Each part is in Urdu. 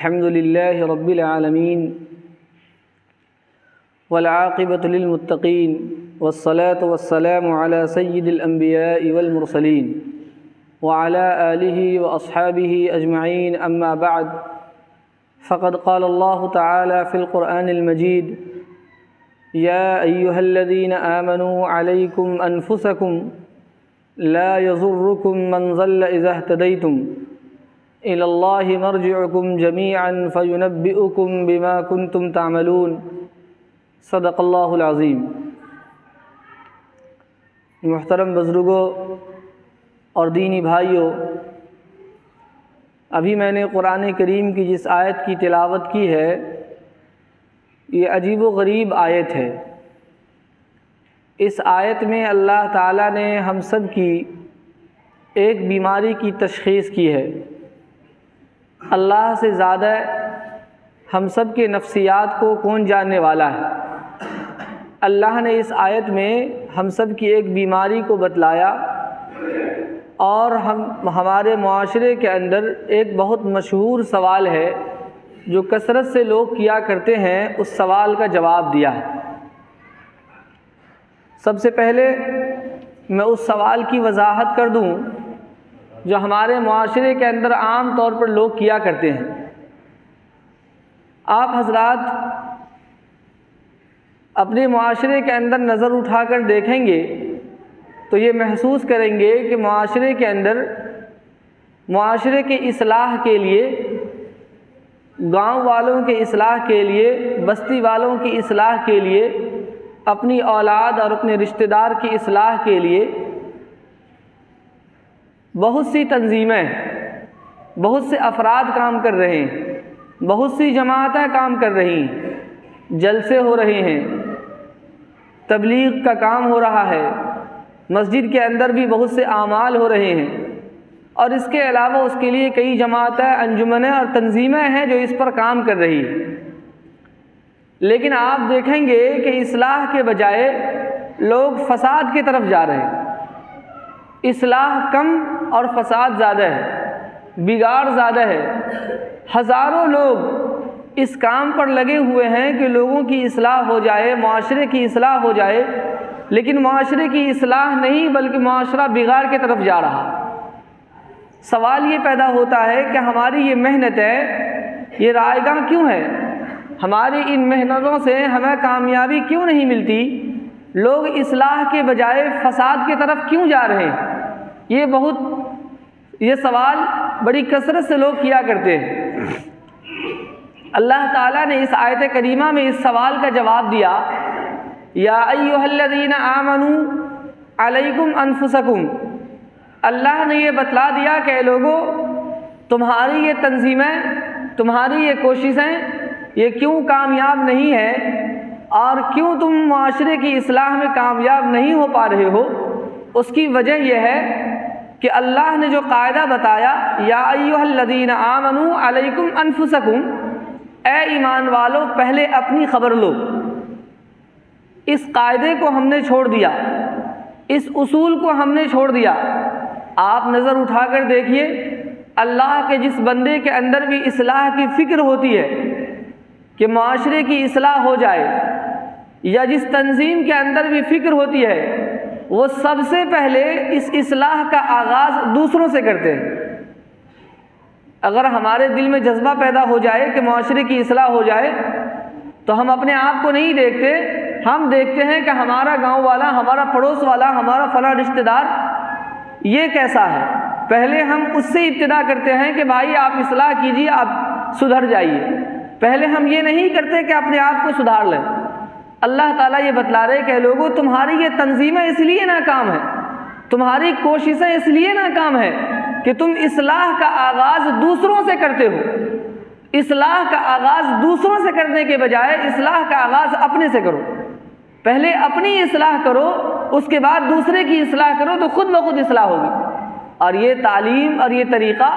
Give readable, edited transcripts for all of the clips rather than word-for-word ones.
الحمد لله رب العالمين والعاقبة للمتقين والصلاة والسلام على سيد الأنبياء والمرسلين وعلى آله وأصحابه أجمعين أما بعد فقد قال الله تعالى في القرآن المجيد يا أيها الذين آمنوا عليكم أنفسكم لا يضركم من ضل إذا اهتديتم إلى الله مرجعكم جميعا فينبئكم بما كنتم تعملون صدق اللہ العظیم۔ محترم بزرگوں اور دینی بھائیوں، ابھی میں نے قرآن کریم کی جس آیت کی تلاوت کی ہے یہ عجیب و غریب آیت ہے۔ اس آیت میں اللہ تعالیٰ نے ہم سب کی ایک بیماری کی تشخیص کی ہے۔ اللہ سے زیادہ ہم سب کے نفسیات کو کون جاننے والا ہے؟ اللہ نے اس آیت میں ہم سب کی ایک بیماری کو بتلایا، اور ہمارے معاشرے کے اندر ایک بہت مشہور سوال ہے جو کثرت سے لوگ کیا کرتے ہیں، اس سوال کا جواب دیا ہے۔ سب سے پہلے میں اس سوال کی وضاحت کر دوں جو ہمارے معاشرے کے اندر عام طور پر لوگ کیا کرتے ہیں۔ آپ حضرات اپنے معاشرے کے اندر نظر اٹھا کر دیکھیں گے تو یہ محسوس کریں گے کہ معاشرے کے اندر معاشرے کی اصلاح کے لیے، گاؤں والوں کی اصلاح کے لیے، بستی والوں کی اصلاح کے لیے، اپنی اولاد اور اپنے رشتہ دار کی اصلاح کے لیے بہت سی تنظیمیں، بہت سے افراد کام کر رہے ہیں، بہت سی جماعتیں کام کر رہی ہیں، جلسے ہو رہے ہیں، تبلیغ کا کام ہو رہا ہے، مسجد کے اندر بھی بہت سے اعمال ہو رہے ہیں، اور اس کے علاوہ اس کے لیے کئی جماعتیں، انجمنیں اور تنظیمیں ہیں جو اس پر کام کر رہی ہیں۔ لیکن آپ دیکھیں گے کہ اصلاح کے بجائے لوگ فساد کی طرف جا رہے ہیں۔ اصلاح کم اور فساد زیادہ ہے، بگاڑ زیادہ ہے۔ ہزاروں لوگ اس کام پر لگے ہوئے ہیں کہ لوگوں کی اصلاح ہو جائے، معاشرے کی اصلاح ہو جائے، لیکن معاشرے کی اصلاح نہیں بلکہ معاشرہ بگاڑ کی طرف جا رہا۔ سوال یہ پیدا ہوتا ہے کہ ہماری یہ محنت ہے، یہ رائے گاہ کیوں ہے؟ ہماری ان محنتوں سے ہمیں کامیابی کیوں نہیں ملتی؟ لوگ اصلاح کے بجائے فساد کی طرف کیوں جا رہے ہیں؟ یہ سوال بڑی کثرت سے لوگ کیا کرتے ہیں۔ اللہ تعالیٰ نے اس آیت کریمہ میں اس سوال کا جواب دیا، یا ایھا الذین آمنوا علیکم انفسکم۔ اللہ نے یہ بتلا دیا کہ اے لوگو، تمہاری یہ تنظیمیں، تمہاری یہ کوششیں یہ کیوں کامیاب نہیں ہے، اور کیوں تم معاشرے کی اصلاح میں کامیاب نہیں ہو پا رہے ہو؟ اس کی وجہ یہ ہے کہ اللہ نے جو قاعدہ بتایا، یا ایھا الذین آمنوا علیکم انفسکم، اے ایمان والو پہلے اپنی خبر لو۔ اس قاعدے کو ہم نے چھوڑ دیا، اس اصول کو ہم نے چھوڑ دیا۔ آپ نظر اٹھا کر دیکھیے، اللہ کے جس بندے کے اندر بھی اصلاح کی فکر ہوتی ہے کہ معاشرے کی اصلاح ہو جائے، یا جس تنظیم کے اندر بھی فکر ہوتی ہے، وہ سب سے پہلے اس اصلاح کا آغاز دوسروں سے کرتے ہیں۔ اگر ہمارے دل میں جذبہ پیدا ہو جائے کہ معاشرے کی اصلاح ہو جائے تو ہم اپنے آپ کو نہیں دیکھتے، ہم دیکھتے ہیں کہ ہمارا گاؤں والا، ہمارا پڑوس والا، ہمارا فلاں رشتہ دار یہ کیسا ہے۔ پہلے ہم اس سے ابتدا کرتے ہیں کہ بھائی آپ اصلاح کیجیے، آپ سدھر جائیے۔ پہلے ہم یہ نہیں کرتے کہ اپنے آپ کو سدھار لیں۔ اللہ تعالیٰ یہ بتلا رہے کہ لوگوں، تمہاری یہ تنظیمیں اس لیے ناکام ہیں، تمہاری کوششیں اس لیے ناکام ہیں کہ تم اصلاح کا آغاز دوسروں سے کرتے ہو۔ اصلاح کا آغاز دوسروں سے کرنے کے بجائے اصلاح کا آغاز اپنے سے کرو۔ پہلے اپنی اصلاح کرو، اس کے بعد دوسرے کی اصلاح کرو تو خود بخود اصلاح ہوگی۔ اور یہ تعلیم اور یہ طریقہ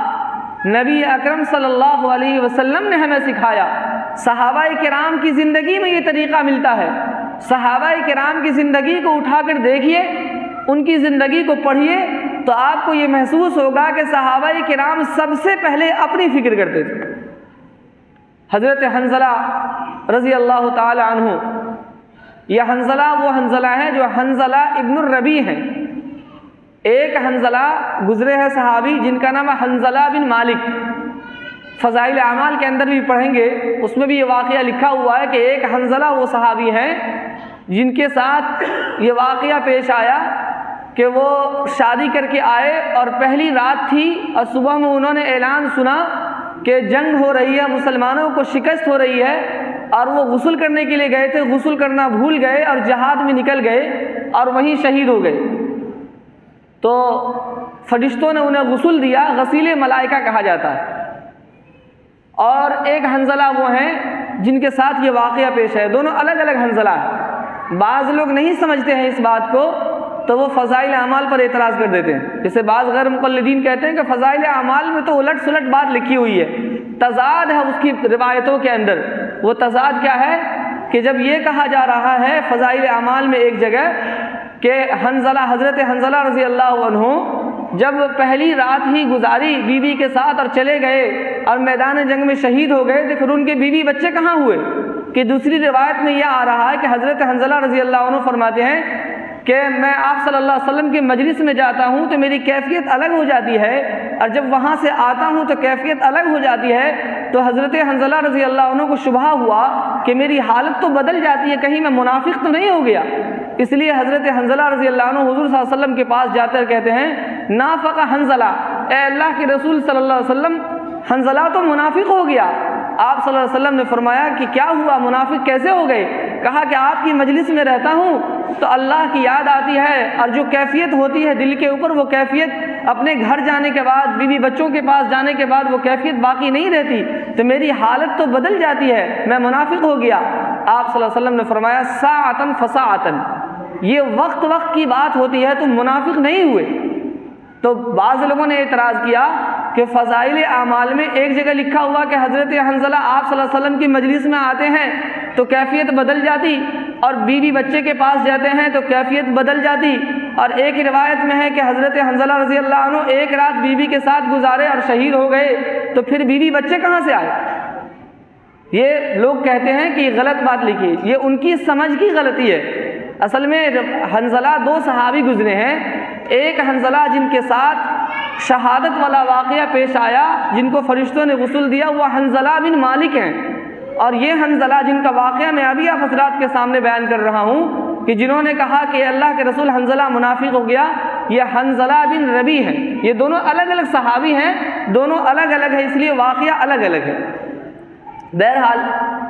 نبی اکرم صلی اللہ علیہ وسلم نے ہمیں سکھایا۔ صحابہ کرام کی زندگی میں یہ طریقہ ملتا ہے۔ صحابہ کرام کی زندگی کو اٹھا کر دیکھیے، ان کی زندگی کو پڑھیے تو آپ کو یہ محسوس ہوگا کہ صحابہ کرام سب سے پہلے اپنی فکر کرتے تھے۔ حضرت حنظلہ رضی اللہ تعالی عنہ، یہ حنظلہ وہ حنظلہ ہے جو حنظلہ ابن الربیع ہیں۔ ایک حنظلہ گزرے ہیں صحابی جن کا نام ہے حنظلہ بن مالک، فضائل اعمال کے اندر بھی پڑھیں گے، اس میں بھی یہ واقعہ لکھا ہوا ہے کہ ایک حنظلہ وہ صحابی ہیں جن کے ساتھ یہ واقعہ پیش آیا کہ وہ شادی کر کے آئے اور پہلی رات تھی اور صبح میں انہوں نے اعلان سنا کہ جنگ ہو رہی ہے، مسلمانوں کو شکست ہو رہی ہے، اور وہ غسل کرنے کے لیے گئے تھے، غسل کرنا بھول گئے اور جہاد میں نکل گئے اور وہیں شہید ہو گئے۔ تو فرشتوں نے انہیں غسل دیا، غسیل ملائکہ کہا جاتا ہے۔ اور ایک حنظلہ وہ ہیں جن کے ساتھ یہ واقعہ پیش ہے، دونوں الگ الگ حنظلہ ہیں۔ بعض لوگ نہیں سمجھتے ہیں اس بات کو تو وہ فضائل اعمال پر اعتراض کر دیتے ہیں، جیسے بعض غیر مقلدین کہتے ہیں کہ فضائل اعمال میں تو الٹ سلٹ بات لکھی ہوئی ہے، تضاد ہے اس کی روایتوں کے اندر۔ وہ تضاد کیا ہے کہ جب یہ کہا جا رہا ہے فضائل اعمال میں ایک جگہ کہ حضرت حنظلہ رضی اللہ عنہ جب پہلی رات ہی گزاری بیوی کے ساتھ اور چلے گئے اور میدان جنگ میں شہید ہو گئے، تو پھر ان کے بیوی بچے کہاں ہوئے؟ کہ دوسری روایت میں یہ آ رہا ہے کہ حضرت حنظلہ رضی اللہ عنہ فرماتے ہیں کہ میں آپ صلی اللہ علیہ وسلم کے مجلس میں جاتا ہوں تو میری کیفیت الگ ہو جاتی ہے، اور جب وہاں سے آتا ہوں تو کیفیت الگ ہو جاتی ہے۔ تو حضرت حنظلہ رضی اللہ عنہ کو شبہ ہوا کہ میری حالت تو بدل جاتی ہے، کہیں میں منافق تو نہیں ہو گیا۔ اس لیے حضرت حنظلہ رضی اللہ عنہ حضور صلی اللہ علیہ وسلم کے پاس جاتے اور کہتے ہیں نافق حنظلہ، اے اللہ کے رسول صلی اللہ علیہ وسلم، حنظلہ تو منافق ہو گیا۔ آپ صلی اللہ علیہ وسلم نے فرمایا کہ کیا ہوا، منافق کیسے ہو گئے؟ کہا کہ آپ کی مجلس میں رہتا ہوں تو اللہ کی یاد آتی ہے، اور جو کیفیت ہوتی ہے دل کے اوپر، وہ کیفیت اپنے گھر جانے کے بعد، بیوی بچوں کے پاس جانے کے بعد وہ کیفیت باقی نہیں رہتی، تو میری حالت تو بدل جاتی ہے، میں منافق ہو گیا۔ آپ صلی اللہ علیہ وسلم نے فرمایا ساعتن فساعتن، یہ وقت وقت کی بات ہوتی ہے، تم منافق نہیں ہوئے۔ تو بعض لوگوں نے اعتراض کیا کہ فضائل اعمال میں ایک جگہ لکھا ہوا کہ حضرت حنظلہ آپ صلی اللہ علیہ وسلم کی مجلس میں آتے ہیں تو کیفیت بدل جاتی، اور بیوی بچے کے پاس جاتے ہیں تو کیفیت بدل جاتی، اور ایک روایت میں ہے کہ حضرت حنظلہ رضی اللہ عنہ ایک رات بیوی کے ساتھ گزارے اور شہید ہو گئے، تو پھر بیوی بچے کہاں سے آئے؟ یہ لوگ کہتے ہیں کہ یہ غلط بات لکھی، یہ ان کی سمجھ کی غلطی ہے۔ اصل میں حنظلہ دو صحابی گزرے ہیں، ایک حنظلہ جن کے ساتھ شہادت والا واقعہ پیش آیا، جن کو فرشتوں نے غسل دیا، وہ حنظلہ بن مالک ہیں، اور یہ حنظلہ جن کا واقعہ میں ابھی آپ حضرات کے سامنے بیان کر رہا ہوں کہ جنہوں نے کہا کہ اللہ کے رسول حنظلہ منافق ہو گیا، یہ حنظلہ بن ربیع ہیں۔ یہ دونوں الگ الگ صحابی ہیں، دونوں الگ الگ ہیں، اس لیے واقعہ الگ الگ ہے۔ بہرحال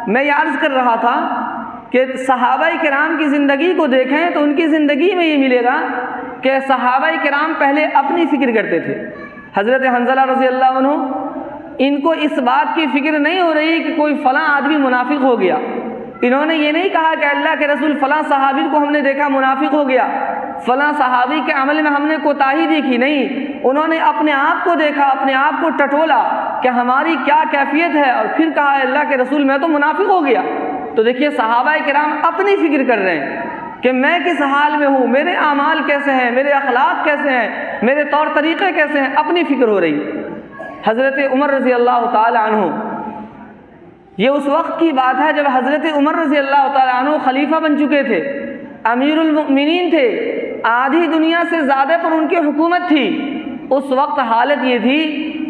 میں یہ عرض کر رہا تھا کہ صحابہ کرام کی زندگی کو دیکھیں تو ان کی زندگی میں یہ ملے گا کہ صحابہ کرام پہلے اپنی فکر کرتے تھے۔ حضرت حنظلہ رضی اللہ عنہ، ان کو اس بات کی فکر نہیں ہو رہی کہ کوئی فلاں آدمی منافق ہو گیا۔ انہوں نے یہ نہیں کہا کہ اللہ کے رسول فلاں صحابی کو ہم نے دیکھا منافق ہو گیا، فلاں صحابی کے عمل میں ہم نے کوتاہی دیکھی، نہیں، انہوں نے اپنے آپ کو دیکھا، اپنے آپ کو ٹٹولا کہ ہماری کیا کیفیت ہے، اور پھر کہا اللہ کے رسول میں تو منافق ہو گیا۔ تو دیکھیے صحابہ کرام اپنی فکر کر رہے ہیں کہ میں کس حال میں ہوں، میرے اعمال کیسے ہیں، میرے اخلاق کیسے ہیں، میرے طور طریقے کیسے ہیں، اپنی فکر ہو رہی۔ حضرت عمر رضی اللہ تعالی عنہ، یہ اس وقت کی بات ہے جب حضرت عمر رضی اللہ تعالی عنہ خلیفہ بن چکے تھے، امیر المؤمنین تھے، آدھی دنیا سے زیادہ پر ان کی حکومت تھی۔ اس وقت حالت یہ تھی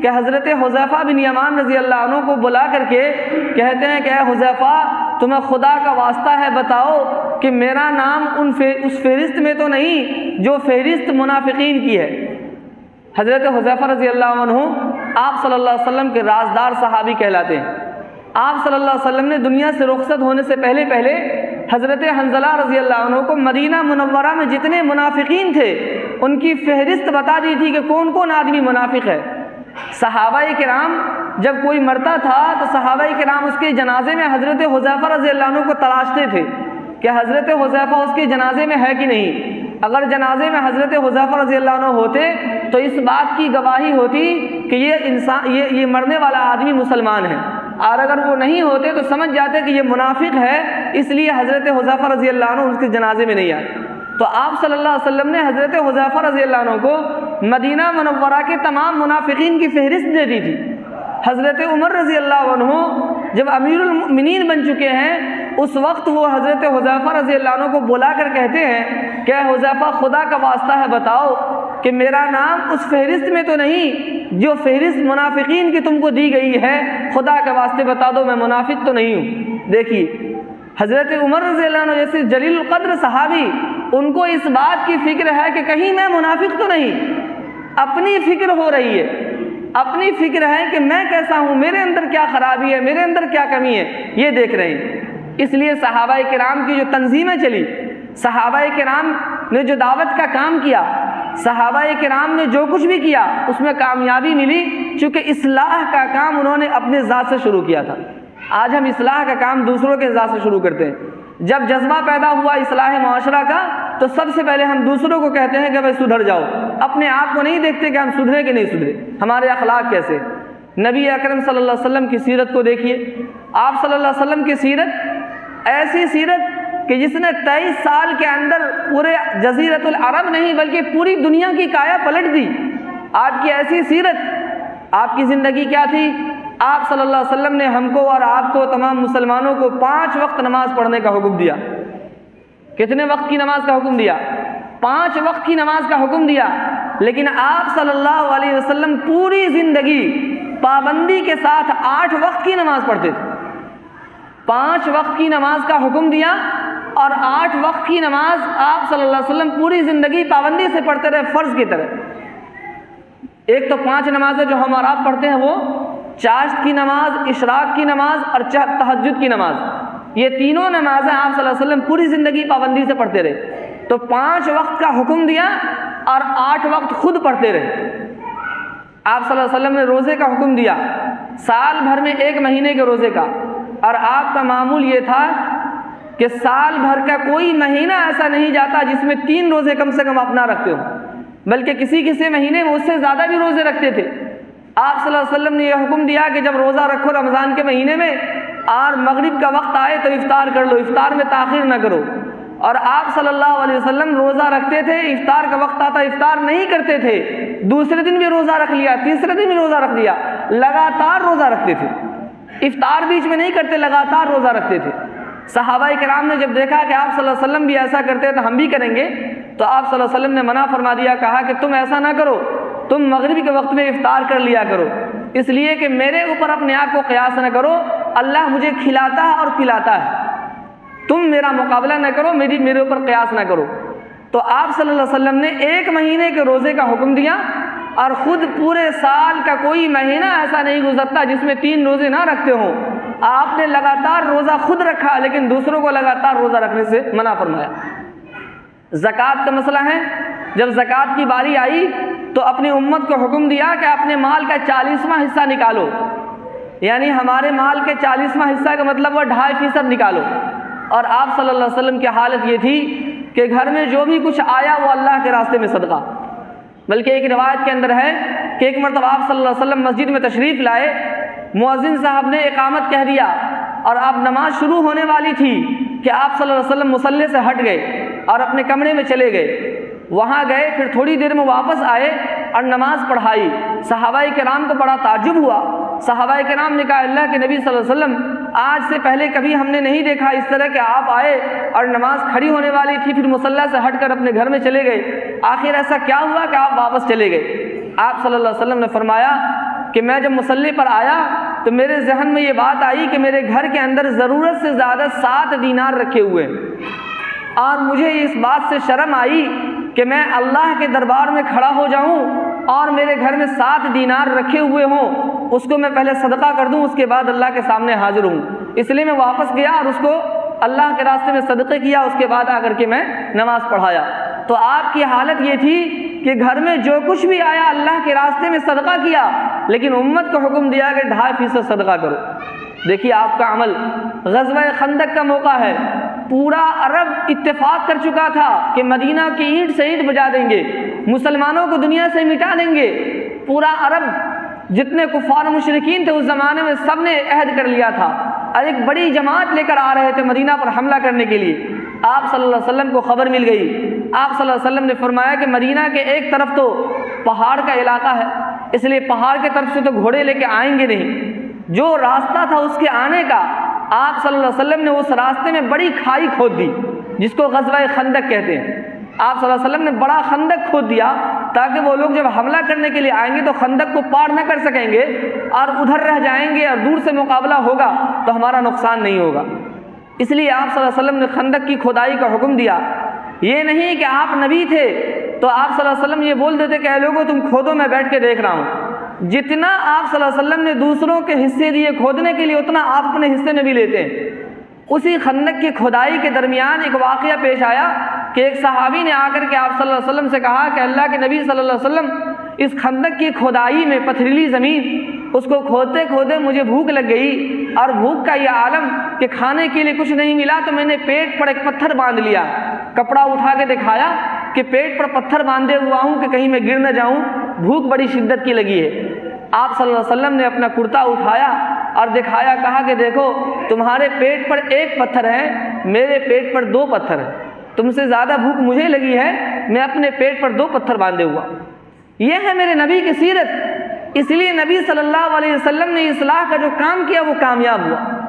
کہ حضرت حذیفہ بن یمان رضی اللہ عنہ کو بلا کر کے کہتے ہیں کہ اے حذیفہ، تمہیں خدا کا واسطہ ہے بتاؤ کہ میرا نام اس فہرست میں تو نہیں جو فہرست منافقین کی ہے۔ حضرت حذیفہ رضی اللہ عنہ آپ صلی اللہ علیہ وسلم کے رازدار صحابی کہلاتے ہیں۔ آپ صلی اللہ علیہ وسلم نے دنیا سے رخصت ہونے سے پہلے حضرت حنظلہ رضی اللہ عنہ کو مدینہ منورہ میں جتنے منافقین تھے ان کی فہرست بتا دی تھی کہ کون کون آدمی منافق ہے۔ صحابہ کرام جب کوئی مرتا تھا تو صحابہ کرام اس کے جنازے میں حضرت حذیفہ رضی اللہ عنہ کو تلاشتے تھے کہ حضرت حذیفہ اس کے جنازے میں ہے کہ نہیں۔ اگر جنازے میں حضرت حذیفہ رضی اللہ عنہ ہوتے تو اس بات کی گواہی ہوتی کہ یہ مرنے والا آدمی مسلمان ہے، اور اگر وہ نہیں ہوتے تو سمجھ جاتے کہ یہ منافق ہے، اس لیے حضرت حذیفہ رضی اللہ عنہ اس کے جنازے میں نہیں آئے۔ تو آپ صلی اللہ علیہ وسلم نے حضرت حذیفہ رضی اللہ عنہ کو مدینہ منورہ کے تمام منافقین کی فہرست دے دی تھی۔ حضرت عمر رضی اللہ عنہ جب امیر المؤمنین بن چکے ہیں، اس وقت وہ حضرت حذیفہ رضی اللہ عنہ کو بلا کر کہتے ہیں کہ حذیفہ خدا کا واسطہ ہے بتاؤ کہ میرا نام اس فہرست میں تو نہیں جو فہرست منافقین کی تم کو دی گئی ہے، خدا کے واسطے بتا دو میں منافق تو نہیں ہوں۔ دیکھیے حضرت عمر رضی اللہ عنہ جیسے جلیل القدر صحابی، ان کو اس بات کی فکر ہے کہ کہیں میں منافق تو نہیں، اپنی فکر ہو رہی ہے، اپنی فکر ہے کہ میں کیسا ہوں، میرے اندر کیا خرابی ہے، میرے اندر کیا کمی ہے، یہ دیکھ رہے ہیں۔ اس لیے صحابہ کرام کی جو تنظیمیں چلی، صحابہ کرام نے جو دعوت کا کام کیا، صحابہ کرام نے جو کچھ بھی کیا اس میں کامیابی ملی، چونکہ اصلاح کا کام انہوں نے اپنے ذات سے شروع کیا تھا۔ آج ہم اصلاح کا کام دوسروں کے ذات سے شروع کرتے ہیں۔ جب جذبہ پیدا ہوا اصلاح معاشرہ کا تو سب سے پہلے ہم دوسروں کو کہتے ہیں کہ بھائی سدھر جاؤ، اپنے آپ کو نہیں دیکھتے کہ ہم سدھرے کہ نہیں سدھرے، ہمارے اخلاق کیسے۔ نبی اکرم صلی اللہ علیہ وسلم کی سیرت کو دیکھیے، آپ صلی اللہ علیہ وسلم کی سیرت ایسی سیرت کہ جس نے 23 سال کے اندر پورے جزیرۃ العرب نہیں بلکہ پوری دنیا کی کایا پلٹ دی۔ آپ کی ایسی سیرت، آپ کی زندگی کیا تھی؟ آپ صلی اللہ علیہ وسلم نے ہم کو اور آپ کو تمام مسلمانوں کو 5 وقت نماز پڑھنے کا حکم دیا۔ کتنے وقت کی نماز کا حکم دیا؟ 5 وقت کی نماز کا حکم دیا، لیکن آپ صلی اللہ علیہ وسلم پوری زندگی پابندی کے ساتھ 8 وقت کی نماز پڑھتے تھے۔ 5 وقت کی نماز کا حکم دیا اور 8 وقت کی نماز آپ صلی اللہ علیہ وسلم پوری زندگی پابندی سے پڑھتے رہے، فرض کی طرح۔ ایک تو 5 نمازیں جو ہم اور آپ پڑھتے ہیں، وہ چاشت کی نماز، اشراق کی نماز اور تہجد کی نماز، یہ تینوں نمازیں آپ صلی اللہ علیہ وسلم پوری زندگی پابندی سے پڑھتے رہے۔ تو 5 وقت کا حکم دیا اور 8 وقت خود پڑھتے رہے۔ آپ صلی اللہ علیہ وسلم نے روزے کا حکم دیا، سال بھر میں 1 مہینے کے روزے کا، اور آپ کا معمول یہ تھا کہ سال بھر کا کوئی مہینہ ایسا نہیں جاتا جس میں 3 روزے کم سے کم آپ نہ رکھتے ہو، بلکہ کسی مہینے میں اس سے زیادہ بھی روزے رکھتے تھے۔ آپ صلی اللہ علیہ وسلم نے یہ حکم دیا کہ جب روزہ رکھو رمضان کے مہینے میں اور مغرب کا وقت آئے تو افطار کر لو، افطار میں تاخیر نہ کرو۔ اور آپ صلی اللہ علیہ وسلم روزہ رکھتے تھے، افطار کا وقت آتا افطار نہیں کرتے تھے، دوسرے دن بھی روزہ رکھ لیا، تیسرے دن بھی روزہ رکھ لیا، لگاتار روزہ رکھتے تھے، افطار بیچ میں نہیں کرتے، لگاتار روزہ رکھتے تھے۔ صحابہ کرام نے جب دیکھا کہ آپ صلی اللہ علیہ وسلم بھی ایسا کرتے تو ہم بھی کریں گے، تو آپ صلی اللہ علیہ وسلم نے منع فرما دیا، کہا کہ تم ایسا نہ کرو، تم مغرب کے وقت میں افطار کر لیا کرو، اس لیے کہ میرے اوپر اپنے آپ کو قیاس نہ کرو، اللہ مجھے کھلاتا ہے اور پلاتا ہے، تم میرا مقابلہ نہ کرو، میرے اوپر قیاس نہ کرو۔ تو آپ صلی اللہ علیہ وسلم نے 1 مہینے کے روزے کا حکم دیا، اور خود پورے سال کا کوئی مہینہ ایسا نہیں گزرتا جس میں 3 روزے نہ رکھتے ہوں۔ آپ نے لگاتار روزہ خود رکھا، لیکن دوسروں کو لگاتار روزہ رکھنے سے منع فرمایا۔ زکوٰۃ کا مسئلہ ہے، جب زکوٰۃ کی باری آئی تو اپنی امت کو حکم دیا کہ اپنے مال کا 40واں حصہ نکالو، یعنی ہمارے مال کے 40واں حصہ کا مطلب وہ 2.5% نکالو۔ اور آپ صلی اللہ علیہ وسلم کی حالت یہ تھی کہ گھر میں جو بھی کچھ آیا وہ اللہ کے راستے میں صدقہ۔ بلکہ ایک روایت کے اندر ہے کہ ایک مرتبہ آپ صلی اللہ علیہ وسلم مسجد میں تشریف لائے، مؤذن صاحب نے اقامت کہہ دیا اور اب نماز شروع ہونے والی تھی کہ آپ صلی اللہ علیہ وسلم مصلی سے ہٹ گئے اور اپنے کمرے میں چلے گئے۔ وہاں گئے، پھر تھوڑی دیر میں واپس آئے اور نماز پڑھائی۔ صحابہ کرام کو بڑا تعجب ہوا۔ صحابہ کرام نے کہا اللہ کے نبی صلی اللہ علیہ وسلم آج سے پہلے کبھی ہم نے نہیں دیکھا اس طرح کہ آپ آئے اور نماز کھڑی ہونے والی تھی، پھر مصلی سے ہٹ کر اپنے گھر میں چلے گئے، آخر ایسا کیا ہوا کہ آپ واپس چلے گئے؟ آپ صلی اللہ علیہ وسلم نے فرمایا کہ میں جب مصلی پر آیا تو میرے ذہن میں یہ بات آئی کہ میرے گھر کے اندر ضرورت سے زیادہ 7 دینار رکھے ہوئے ہیں، اور مجھے اس بات سے شرم آئی کہ میں اللہ کے دربار میں کھڑا ہو جاؤں اور میرے گھر میں 7 دینار رکھے ہوئے ہوں، اس کو میں پہلے صدقہ کر دوں، اس کے بعد اللہ کے سامنے حاضر ہوں۔ اس لیے میں واپس گیا اور اس کو اللہ کے راستے میں صدقے کیا، اس کے بعد آ کر کے میں نماز پڑھایا۔ تو آپ کی حالت یہ تھی کہ گھر میں جو کچھ بھی آیا اللہ کے راستے میں صدقہ کیا، لیکن امت کو حکم دیا کہ 2.5% صدقہ کرو۔ دیکھیے آپ کا عمل۔ غزوہ خندق کا موقع ہے، پورا عرب اتفاق کر چکا تھا کہ مدینہ کی اینٹ سے اینٹ بجا دیں گے، مسلمانوں کو دنیا سے مٹا دیں گے۔ پورا عرب جتنے کفار مشرکین تھے اس زمانے میں سب نے عہد کر لیا تھا اور ایک بڑی جماعت لے کر آ رہے تھے مدینہ پر حملہ کرنے کے لیے۔ آپ صلی اللہ علیہ وسلم کو خبر مل گئی۔ آپ صلی اللہ علیہ وسلم نے فرمایا کہ مدینہ کے ایک طرف تو پہاڑ کا علاقہ ہے، اس لیے پہاڑ کے طرف سے تو گھوڑے لے کے آئیں گے نہیں، جو راستہ تھا اس کے آنے کا، آپ صلی اللہ علیہ وسلم نے اس راستے میں بڑی کھائی کھود دی، جس کو غزوہ خندق کہتے ہیں۔ آپ صلی اللہ علیہ وسلم نے بڑا خندق کھود دیا تاکہ وہ لوگ جب حملہ کرنے کے لیے آئیں گے تو خندق کو پار نہ کر سکیں گے اور ادھر رہ جائیں گے اور دور سے مقابلہ ہوگا تو ہمارا نقصان نہیں ہوگا۔ اس لیے آپ صلی اللہ علیہ وسلم نے خندق کی کھدائی کا حکم دیا۔ یہ نہیں کہ آپ نبی تھے تو آپ صلی اللہ علیہ وسلم یہ بول دیتے کہ اے لوگوں تم کھودو، میں بیٹھ کے دیکھ رہا ہوں۔ جتنا آپ صلی اللہ علیہ وسلم نے دوسروں کے حصے دیے کھودنے کے لیے، اتنا آپ اپنے حصے میں بھی لیتے ہیں۔ اسی خندق کی کھدائی کے درمیان ایک واقعہ پیش آیا کہ ایک صحابی نے آ کر کے آپ صلی اللہ علیہ وسلم سے کہا کہ اللہ کے نبی صلی اللہ علیہ وسلم، اس خندق کی کھدائی میں پتھریلی زمین، اس کو کھودتے کھودتے مجھے بھوک لگ گئی، اور بھوک کا یہ عالم کہ کھانے کے لیے کچھ نہیں ملا، تو میں نے پیٹ پر ایک پتھر باندھ لیا، کپڑا اٹھا کے دکھایا کہ پیٹ پر پتھر باندھے ہوا ہوں کہ کہیں میں گر نہ جاؤں، بھوک بڑی شدت کی لگی ہے۔ آپ صلی اللہ علیہ وسلم نے اپنا کرتا اٹھایا اور دکھایا، کہا کہ دیکھو تمہارے پیٹ پر ایک پتھر ہے، میرے پیٹ پر 2 پتھر ہیں، تم سے زیادہ بھوک مجھے لگی ہے، میں اپنے پیٹ پر 2 پتھر باندھے ہوا۔ یہ ہے میرے نبی کی سیرت۔ اس لیے نبی صلی اللہ علیہ وسلم نے اصلاح کا جو کام کیا وہ کامیاب ہوا۔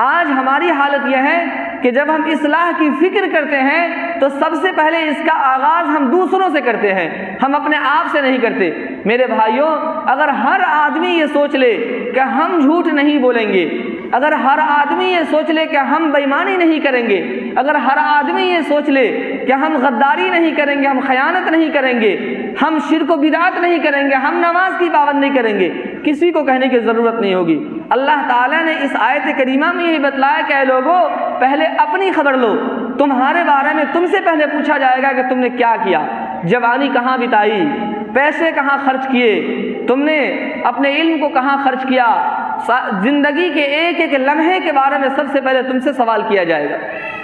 آج ہماری حالت یہ ہے کہ جب ہم اصلاح کی فکر کرتے ہیں تو سب سے پہلے اس کا آغاز ہم دوسروں سے کرتے ہیں، ہم اپنے آپ سے نہیں کرتے۔ میرے بھائیوں، اگر ہر آدمی یہ سوچ لے کہ ہم جھوٹ نہیں بولیں گے، اگر ہر آدمی یہ سوچ لے کہ ہم بے ایمانی نہیں کریں گے، اگر ہر آدمی یہ سوچ لے کہ ہم غداری نہیں کریں گے، ہم خیانت نہیں کریں گے، ہم شرک و بدعت نہیں کریں گے، ہم نماز کی پابندی کریں گے، کسی کو کہنے کی ضرورت نہیں ہوگی۔ اللہ تعالیٰ نے اس آیت کریمہ میں یہی بتلایا کہ اے لوگو پہلے اپنی خبر لو، تمہارے بارے میں تم سے پہلے پوچھا جائے گا کہ تم نے کیا کیا، جوانی کہاں بتائی، پیسے کہاں خرچ کیے، تم نے اپنے علم کو کہاں خرچ کیا، زندگی کے ایک ایک لمحے کے بارے میں سب سے پہلے تم سے سوال کیا جائے گا۔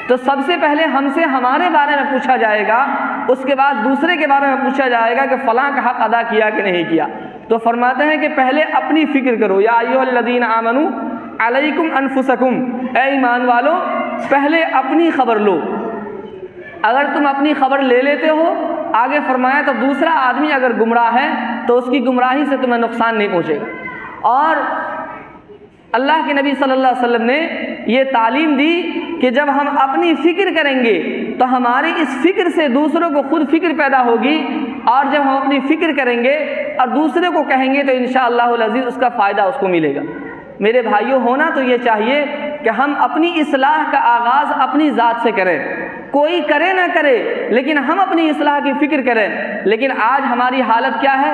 تو سب سے پہلے ہم سے ہمارے بارے میں پوچھا جائے گا، اس کے بعد دوسرے کے بارے میں پوچھا جائے گا کہ فلاں کا حق ادا کیا کہ نہیں کیا۔ تو فرماتے ہیں کہ پہلے اپنی فکر کرو، یا ایھا الذین آمنوا علیکم انفسکم، اے ایمان والو پہلے اپنی خبر لو۔ اگر تم اپنی خبر لے لیتے ہو، آگے فرمایا تو دوسرا آدمی اگر گمراہ ہے تو اس کی گمراہی سے تمہیں نقصان نہیں پہنچے گا۔ اور اللہ کے نبی صلی اللہ علیہ وسلم نے یہ تعلیم دی کہ جب ہم اپنی فکر کریں گے تو ہماری اس فکر سے دوسروں کو خود فکر پیدا ہوگی، اور جب ہم اپنی فکر کریں گے اور دوسرے کو کہیں گے تو انشاءاللہ العزیز اس کا فائدہ اس کو ملے گا۔ میرے بھائیوں، ہونا تو یہ چاہیے کہ ہم اپنی اصلاح کا آغاز اپنی ذات سے کریں، کوئی کرے نہ کرے لیکن ہم اپنی اصلاح کی فکر کریں۔ لیکن آج ہماری حالت کیا ہے؟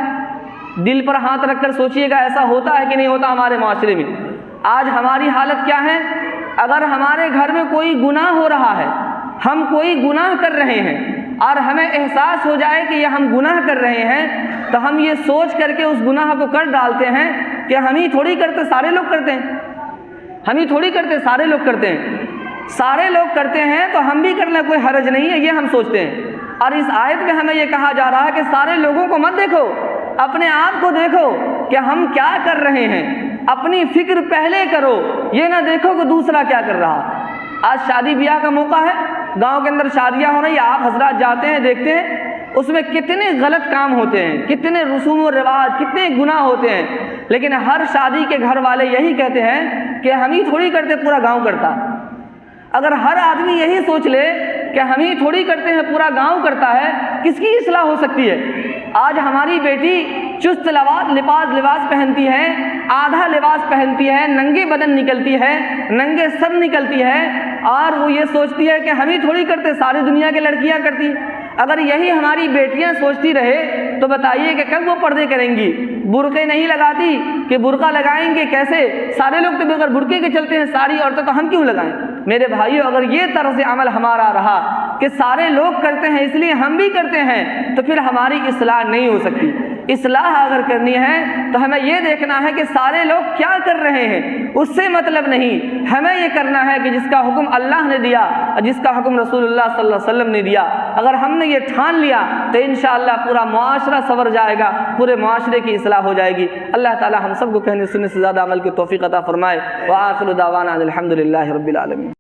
دل پر ہاتھ رکھ کر سوچئے گا ایسا ہوتا ہے کہ نہیں ہوتا ہمارے معاشرے میں؟ آج ہماری حالت کیا ہے؟ اگر ہمارے گھر میں کوئی گناہ ہو رہا ہے، ہم کوئی گناہ کر رہے ہیں اور ہمیں احساس ہو جائے کہ یہ ہم گناہ کر رہے ہیں، تو ہم یہ سوچ کر کے اس گناہ کو کر ڈالتے ہیں کہ ہم ہی تھوڑی کرتے، سارے لوگ کرتے ہیں، ہم ہی تھوڑی کرتے، سارے لوگ کرتے ہیں، سارے لوگ کرتے ہیں تو ہم بھی کرنا کوئی حرج نہیں ہے، یہ ہم سوچتے ہیں۔ اور اس آیت میں ہمیں یہ کہا جا رہا ہے کہ سارے لوگوں کو مت دیکھو، اپنے آپ کو دیکھو کہ ہم کیا کر رہے ہیں، اپنی فکر پہلے کرو، یہ نہ دیکھو کہ دوسرا کیا کر رہا۔ آج شادی بیاہ کا موقع ہے، گاؤں کے اندر شادیاں ہو رہی ہیں، آپ حضرات جاتے ہیں دیکھتے ہیں اس میں کتنے غلط کام ہوتے ہیں، کتنے رسوم و رواج، کتنے گناہ ہوتے ہیں، لیکن ہر شادی کے گھر والے یہی کہتے ہیں کہ ہم ہی تھوڑی کرتے، پورا گاؤں کرتا۔ اگر ہر آدمی یہی سوچ لے کہ ہم ہی تھوڑی کرتے ہیں، پورا گاؤں کرتا ہے، کس کی اصلاح ہو سکتی ہے؟ آج ہماری بیٹی چست لباس پہنتی ہے، آدھا لباس پہنتی ہے، ننگے بدن نکلتی ہے، ننگے سر نکلتی ہے، اور وہ یہ سوچتی ہے کہ ہم ہی تھوڑی کرتے، ساری دنیا کی لڑکیاں کرتی۔ اگر یہی ہماری بیٹیاں سوچتی رہے تو بتائیے کہ کب وہ پردے کریں گی؟ برقعے نہیں لگاتی کہ برقع لگائیں گے کیسے؟ سارے لوگ تو بغیر برقعے کے چلتے ہیں، ساری عورتیں تو ہم کیوں لگائیں؟ میرے بھائیو، اگر یہ طرز عمل ہمارا رہا کہ سارے لوگ کرتے ہیں اس لیے ہم بھی کرتے ہیں، تو پھر ہماری اصلاح نہیں ہو سکتی۔ اصلاح اگر کرنی ہے تو ہمیں یہ دیکھنا ہے کہ سارے لوگ کیا کر رہے ہیں، اس سے مطلب نہیں، ہمیں یہ کرنا ہے کہ جس کا حکم اللہ نے دیا اور جس کا حکم رسول اللہ صلی اللہ علیہ وسلم نے دیا، اگر ہم نے یہ ٹھان لیا تو انشاءاللہ پورا معاشرہ سنور جائے گا، پورے معاشرے کی اصلاح ہو جائے گی۔ اللہ تعالی ہم سب کو کہنے سننے سے زیادہ عمل کی توفیق عطا فرمائے۔ وآخر دعوانا الحمدللہ رب العالمین۔